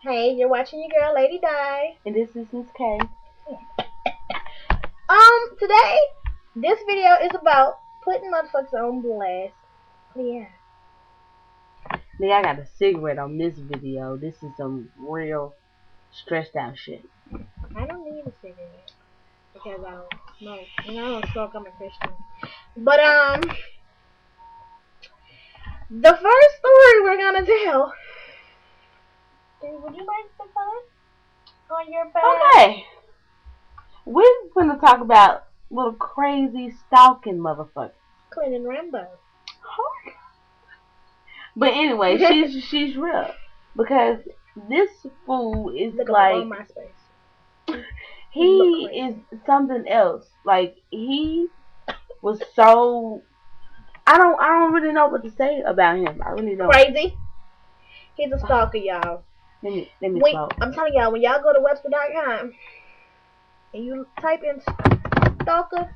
Hey, you're watching your girl Lady Die. And this is Miss K. Today, this video is about putting motherfuckers on blast. Yeah. Nigga, I got a cigarette on this video. This is some real stressed out shit. I don't need a cigarette because I don't smoke. And I don't smoke, I'm a Christian. But, the first story we're gonna tell. Would you like to put on your bed? Okay. We're gonna talk about little crazy stalking motherfucker. Clendon Rambo. But anyway, she's real. Because this fool is Look like on MySpace. he is something else. Like he was so I don't really know what to say about him. I really don't. Crazy. He's a stalker, y'all. Let me smoke. I'm telling y'all, when y'all go to Webster.com and you type in stalker,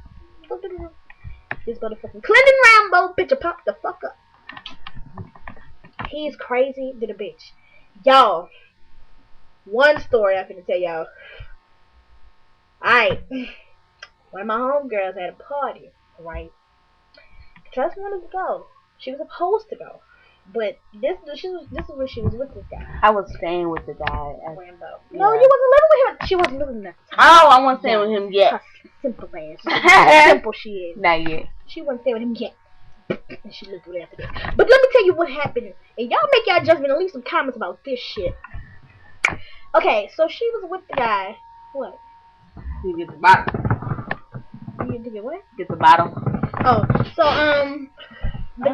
this motherfucking Clendon Rambo bitch pop the fuck up. He's crazy to the bitch. Y'all, one story I'm finna tell y'all. Alright. One of my homegirls had a party, right? Trust wanted to go. She was supposed to go. But this is when she was with this guy. I was staying with the guy. Rambo. Yeah. No, you wasn't living with him. She wasn't living with him. Oh, I wasn't staying with him yet. Simple ass. Simple she is. Not yet. She wasn't staying with him yet. And she lived with him after that. But let me tell you what happened. And y'all make y'all judgment and leave some comments about this shit. Okay, so she was with the guy. What? You get the bottle. You get to get what? Get the bottle. Oh, so the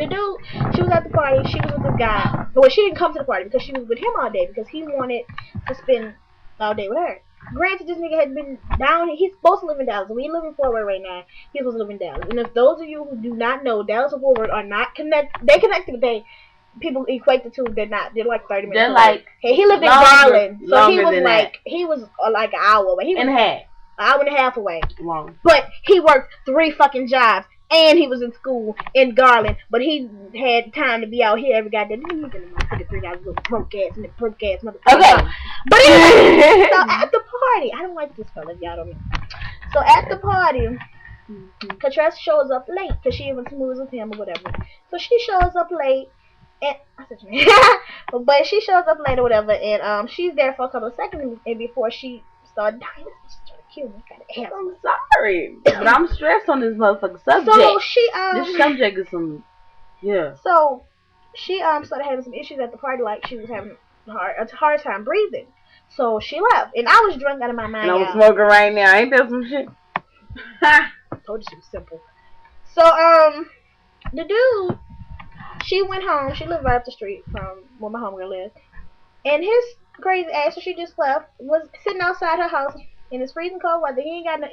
dude, she was at the party. She was with this guy. Well, she didn't come to the party because she was with him all day because he wanted to spend all day with her. Granted, this nigga had been down. He's supposed to live in Dallas. We live in Fort Worth right now. He's supposed to live in Dallas. And if those of you who do not know, Dallas and Fort Worth are not connected. They connected, but people equate the two. They're not. They're like 30 minutes. They're away. like he lived in Garland, so he was like an hour away. He was and a half. An hour and a half away. Long. But he worked 3 fucking jobs. And he was in school in Garland, but he had time to be out here every goddamn day. He's in my 3 guys with broke ass motherfucker. Okay. But anyway, so at the party, I don't like this fella, y'all don't know. So at the party, Katress shows up late because she even moves with him or whatever. So she shows up late, and but she shows up late or whatever, and she's there for a couple of seconds, and before she started dying. I'm sorry, but I'm stressed on this motherfucking subject. So she this subject is some So she started having some issues at the party, like she was having a hard time breathing. So she left, and I was drunk out of my mind. And I was smoking right now. Ain't that some shit? I told you she was simple. So the dude, she went home. She lived right up the street from where my homegirl lived, and his crazy ass, so she just left, was sitting outside her house. In this freezing cold weather, he ain't got no.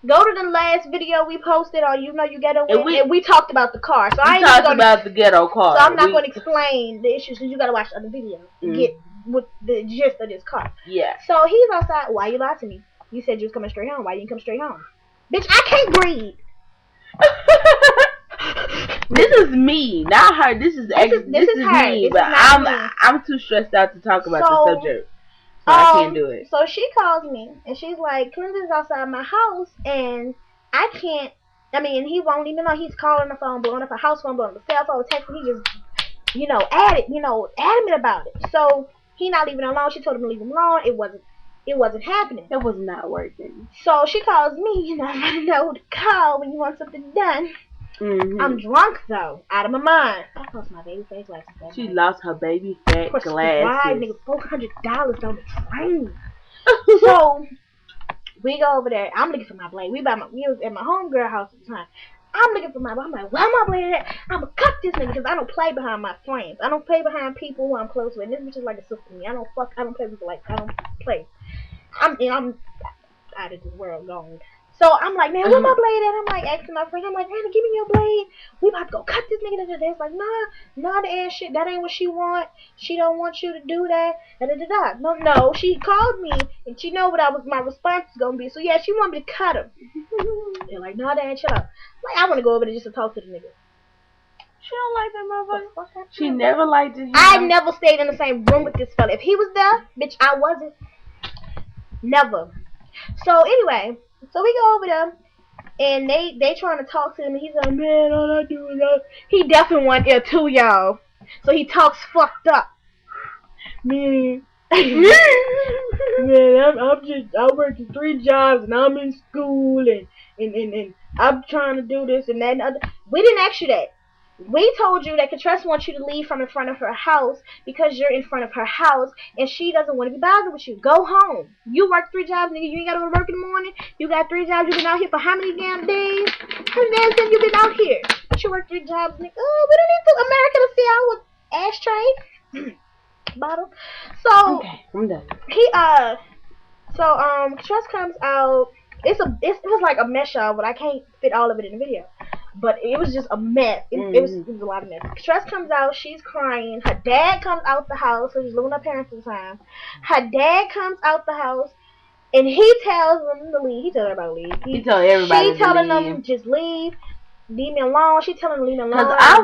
Go to the last video we posted, or you ghetto win, and we talked about the car. So I ain't talked about the ghetto car. So I'm not going to explain the issues because you got to watch the other video to get what the gist of this car. Yeah. So he's outside. Why you lied to me? You said you was coming straight home. Why you didn't come straight home? Bitch, I can't breathe. This is me, not her. This is her. Me, but I'm too stressed out to talk about the subject. So I can't do it. So she calls me and she's like, Clendon's outside my house and I can't. I mean, he won't even know. He's calling the phone, blowing up a house phone, blowing up a cell phone, texting. He just, adamant about it. So he not leaving alone. She told him to leave him alone. It wasn't happening. It was not working. So she calls me and I want to know who to call when you want something done. I'm drunk though, out of my mind. I lost my baby face glasses. She lost her baby fat glasses. Nigga, $400 down the train. So we go over there. I'm looking for my blade. We was at my homegirl house at the time. I'm looking for my blade. I'm like, where my blade at? I'm gonna cut this nigga because I don't play behind my friends. I don't play behind people who I'm close with. And this bitch is like a sister to me. I don't play with people like I don't play. I'm out of this world going. So I'm like, man, where my blade at? I'm like asking my friend. I'm like, Anna, give me your blade. We about to go cut this nigga. It's like, nah, the ass shit. That ain't what she want. She don't want you to do that. No. She called me and she know what my response is gonna be. So yeah, she want me to cut him. They're like, nah, that ain't shut up. Like, I want to go over there just to talk to the nigga. She don't like that motherfucker. She never liked it. I never stayed in the same room with this fella. If he was there, bitch, I wasn't. Never. So anyway, so we go over there, and they trying to talk to him, and he's like, man, all I do is he definitely went there too, y'all. So he talks fucked up. Man, man, I work in 3 jobs, and I'm in school, and I'm trying to do this and that and other. We didn't ask you that. We told you that Katress wants you to leave from in front of her house because you're in front of her house and she doesn't want to be bothered with you. Go home. You work 3 jobs, nigga. You ain't got to go to work in the morning. You got 3 jobs. You've been out here for how many damn days? How many days have you been out here? But you work 3 jobs, nigga. Oh, we don't need to America to see our ashtray. Bottle. So okay, I'm done. Katress comes out. It was like a mess, y'all, but I can't fit all of it in the video. But it was just a mess. It was a lot of mess. Katress comes out. She's crying. Her dad comes out the house. So she's living with her parents at the time. Her dad comes out the house, and he tells them to leave. He tells everybody to leave. He tells everybody. She telling them just leave. Leave me alone. She telling me leave me alone. Cause I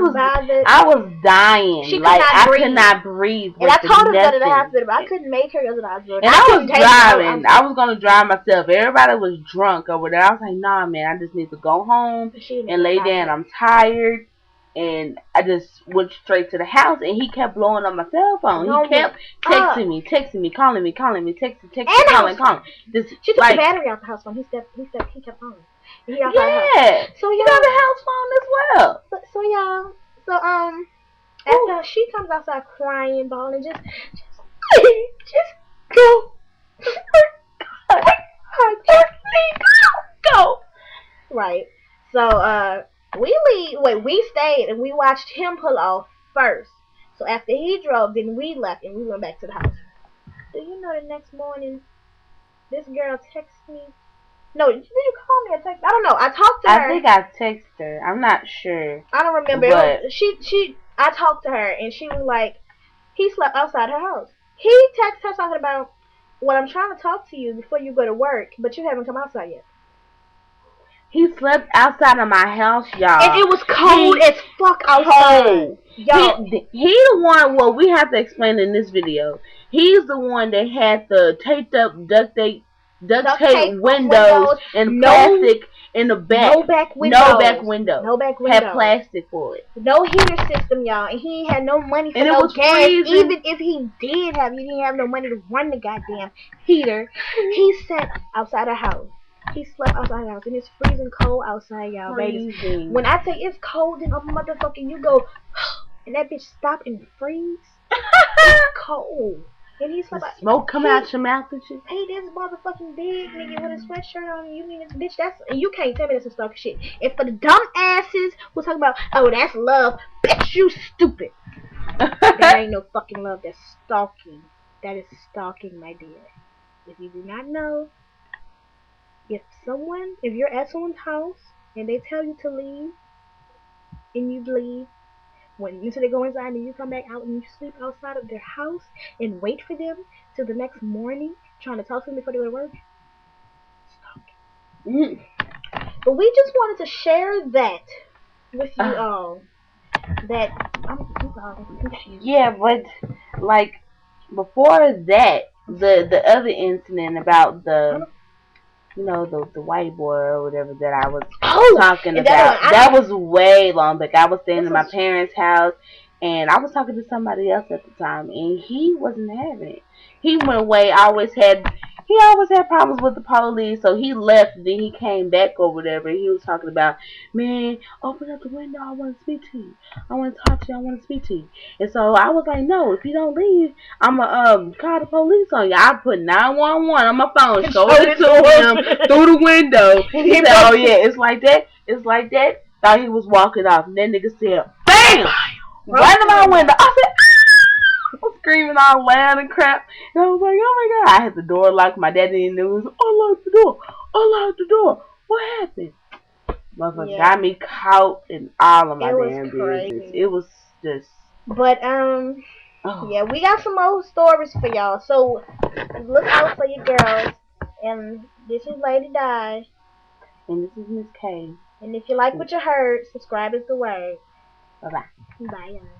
was dying. She like could not breathe. Could not breathe. And I told her to go to the hospital, but I couldn't make her go to the hospital. And I was driving. I was gonna drive myself. Everybody was drunk over there. I was like, nah, man. I just need to go home and lay down. I'm tired. And I just went straight to the house, and he kept blowing on my cell phone. He kept texting me, calling me, calling, calling. She took the battery out the house phone. He kept on. Yeah. So you got the house phone as well. So y'all. After she comes outside crying, bawling, just go. Go. Right. So we leave. Wait, we stayed and we watched him pull off first. So after he drove, then we left and we went back to the house. Do you know the next morning, this girl texted me? No, did you call me or text? I don't know. I talked to her. I think I texted her. I'm not sure. I don't remember. But I talked to her and she was like, he slept outside her house. He texted her talking about, well, I'm trying to talk to you before you go to work, but you haven't come outside yet. He slept outside of my house, y'all. And it was cold as fuck outside. Y'all. He the one, well, we have to explain in this video. He's the one that had the taped up duct tape windows and plastic in the back. No back windows. No back window. Had plastic for it. No heater system, y'all. And he had no money for no gas. Freezing. Even if he did have, he didn't have no money to run the goddamn heater. He sat outside the house. He slept outside the house. And it's freezing cold outside, y'all. Ladies. When I say it's cold, then motherfucking you go, and that bitch stop and freeze. It's cold. And he's like, smoke coming out your mouth and shit. Hey, this motherfucking big nigga with a sweatshirt on. You mean this bitch? That's, and you can't tell me that's some stalker shit. And for the dumb asses who talking about, oh, that's love, bitch, you stupid. That ain't no fucking love. That's stalking. That is stalking, my dear. If you do not know, if you're at someone's house and they tell you to leave, and you leave. When until they go inside and you come back out and you sleep outside of their house and wait for them till the next morning trying to talk to them before they go to work. But we just wanted to share that with you all. That I'm confused. Yeah, but like before that, the other incident about the white boy or whatever that I was talking about. That was way long back. I was staying in my parents' house, and I was talking to somebody else at the time, and he wasn't having it. He went away. He always had problems with the police, so he left, and then he came back or whatever. He was talking about, man, open up the window. I want to speak to you. I want to talk to you. I want to speak to you. And so I was like, no, if you don't leave, I'm going to call the police on you. I put 911 on my phone, showed it to him through the window. He said, oh, yeah, it's like that. It's like that. Thought he was walking off, and that nigga said, bam! Right in my window. I said, I was screaming all loud and crap. And I was like, oh my God. I had the door locked. My dad didn't know. It was, unlock the door. Unlock the door. What happened? Motherfucker got me caught in all of my damn business. It was just. But, yeah, we got some more stories for y'all. So, look out for your girls. And this is Lady Di. And this is Miss K. And if you like what you heard, subscribe is the word. Bye-bye. Bye, guys.